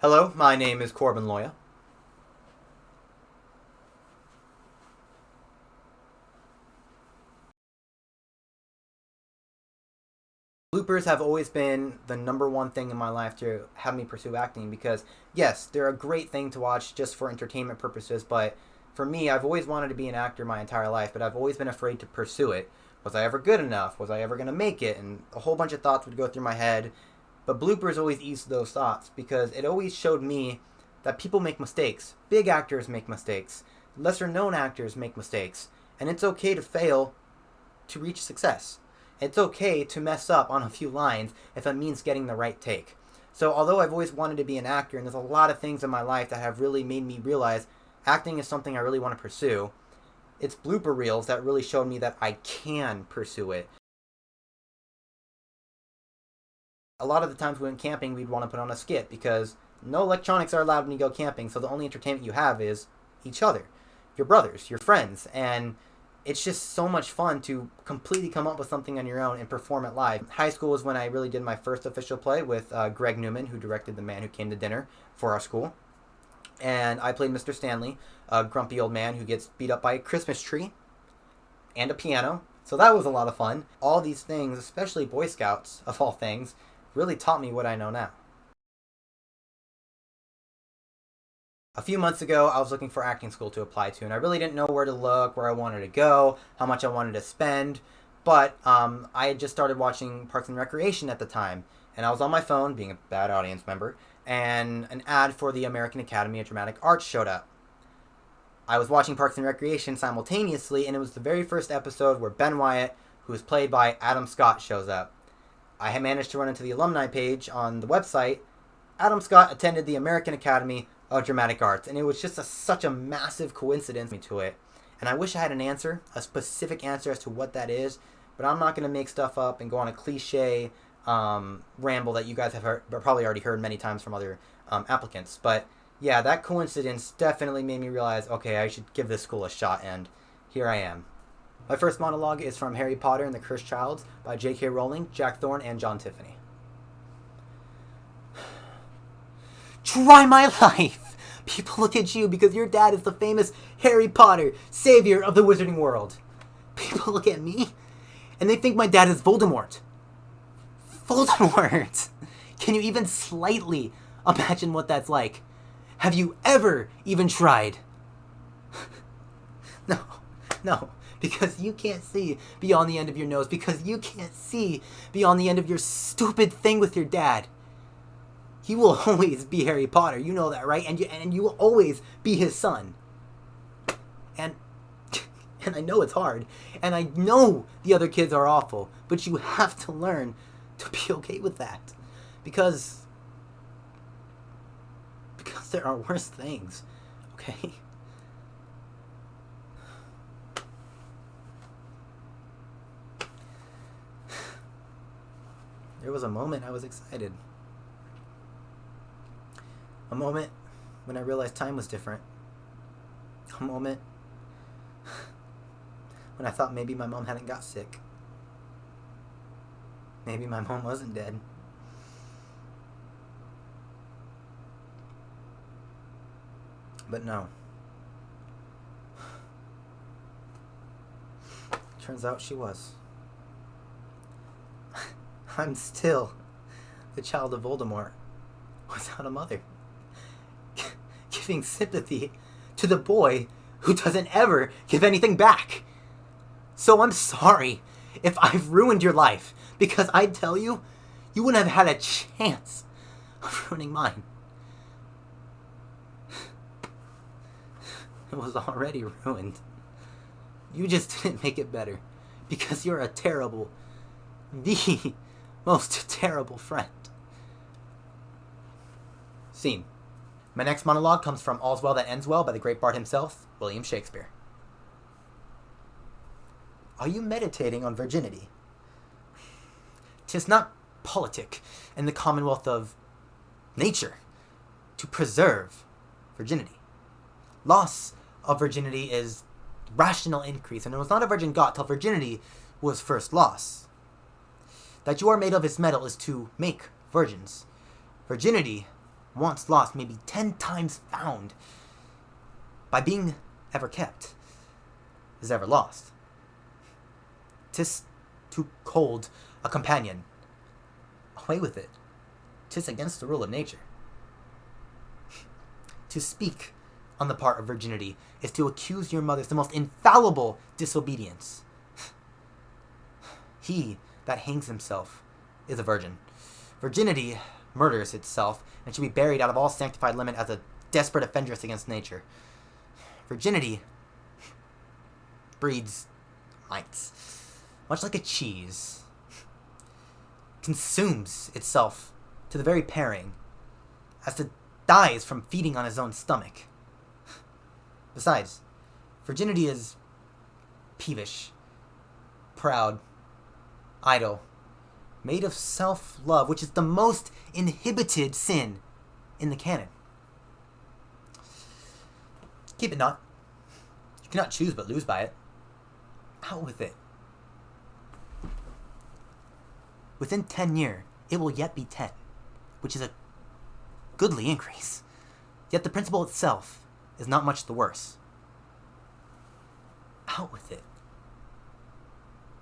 Hello, my name is Corbin Loya. Bloopers have always been the number one thing in my life to have me pursue acting because, yes, they're a great thing to watch just for entertainment purposes, but for me, I've always wanted to be an actor my entire life, but I've always been afraid to pursue it. Was I ever good enough? Was I ever going to make it? And a whole bunch of thoughts would go through my head, but bloopers always eased those thoughts because it always showed me that people make mistakes. Big actors make mistakes. Lesser known actors make mistakes. And it's okay to fail to reach success. It's okay to mess up on a few lines if it means getting the right take. So although I've always wanted to be an actor, and there's a lot of things in my life that have really made me realize acting is something I really want to pursue, it's blooper reels that really showed me that I can pursue it. A lot of the times we went camping, we'd want to put on a skit because no electronics are allowed when you go camping, so the only entertainment you have is each other, your brothers, your friends, and it's just so much fun to completely come up with something on your own and perform it live. High school was when I really did my first official play with Greg Newman, who directed The Man Who Came to Dinner for our school. And I played Mr. Stanley, a grumpy old man who gets beat up by a Christmas tree and a piano. So that was a lot of fun. All these things, especially Boy Scouts, of all things, really taught me what I know now. A few months ago, I was looking for acting school to apply to, and I really didn't know where to look, where I wanted to go, how much I wanted to spend, but I had just started watching Parks and Recreation at the time, and I was on my phone, being a bad audience member, and an ad for the American Academy of Dramatic Arts showed up. I was watching Parks and Recreation simultaneously, and it was the very first episode where Ben Wyatt, who is played by Adam Scott, shows up. I had managed to run into the alumni page on the website. Adam Scott attended the American Academy of Dramatic Arts, and it was just such a massive coincidence to it. And I wish I had an answer, a specific answer as to what that is, but I'm not going to make stuff up and go on a cliche ramble that you guys have heard, probably already heard many times from other applicants. But yeah, that coincidence definitely made me realize, okay, I should give this school a shot, and here I am. My first monologue is from Harry Potter and the Cursed Child by J.K. Rowling, Jack Thorne, and John Tiffany. Try my life! People look at you because your dad is the famous Harry Potter, savior of the wizarding world. People look at me and they think my dad is Voldemort. Voldemort! Can you even slightly imagine what that's like? Have you ever even tried? No, because you can't see beyond the end of your nose, because you can't see beyond the end of your stupid thing with your dad. He will always be Harry Potter. You know that, right? And you will always be his son. And I know it's hard. And I know the other kids are awful. But you have to learn to be okay with that. Because there are worse things. Okay? There was a moment I was excited. A moment when I realized time was different. A moment when I thought maybe my mom hadn't got sick. Maybe my mom wasn't dead. But no. Turns out she was. I'm still the child of Voldemort without a mother. Giving sympathy to the boy who doesn't ever give anything back. So I'm sorry if I've ruined your life, because I tell you, you wouldn't have had a chance of ruining mine. It was already ruined. You just didn't make it better, because you're a terrible, the most terrible friend. Scene. My next monologue comes from All's Well That Ends Well by the great bard himself, William Shakespeare. Are you meditating on virginity? 'Tis not politic in the commonwealth of nature to preserve virginity. Loss of virginity is rational increase, and it was not a virgin got till virginity was first lost. That you are made of his metal is to make virgins. Virginity once lost may be 10 times found. By being ever kept is ever lost. 'Tis too cold a companion. Away with it. 'Tis against the rule of nature. To speak on the part of virginity is to accuse your mother's the most infallible disobedience. He that hangs himself is a virgin. Virginity murders itself and should be buried out of all sanctified limit as a desperate offendress against nature. Virginity breeds mites, much like a cheese, consumes itself to the very paring, as to dies from feeding on his own stomach. Besides, virginity is peevish, proud, idle, made of self-love, which is the most inhibited sin in the canon. Keep it not. You cannot choose but lose by it. Out with it. Within 10 years, it will yet be 10, which is a goodly increase. Yet the principle itself is not much the worse. Out with it.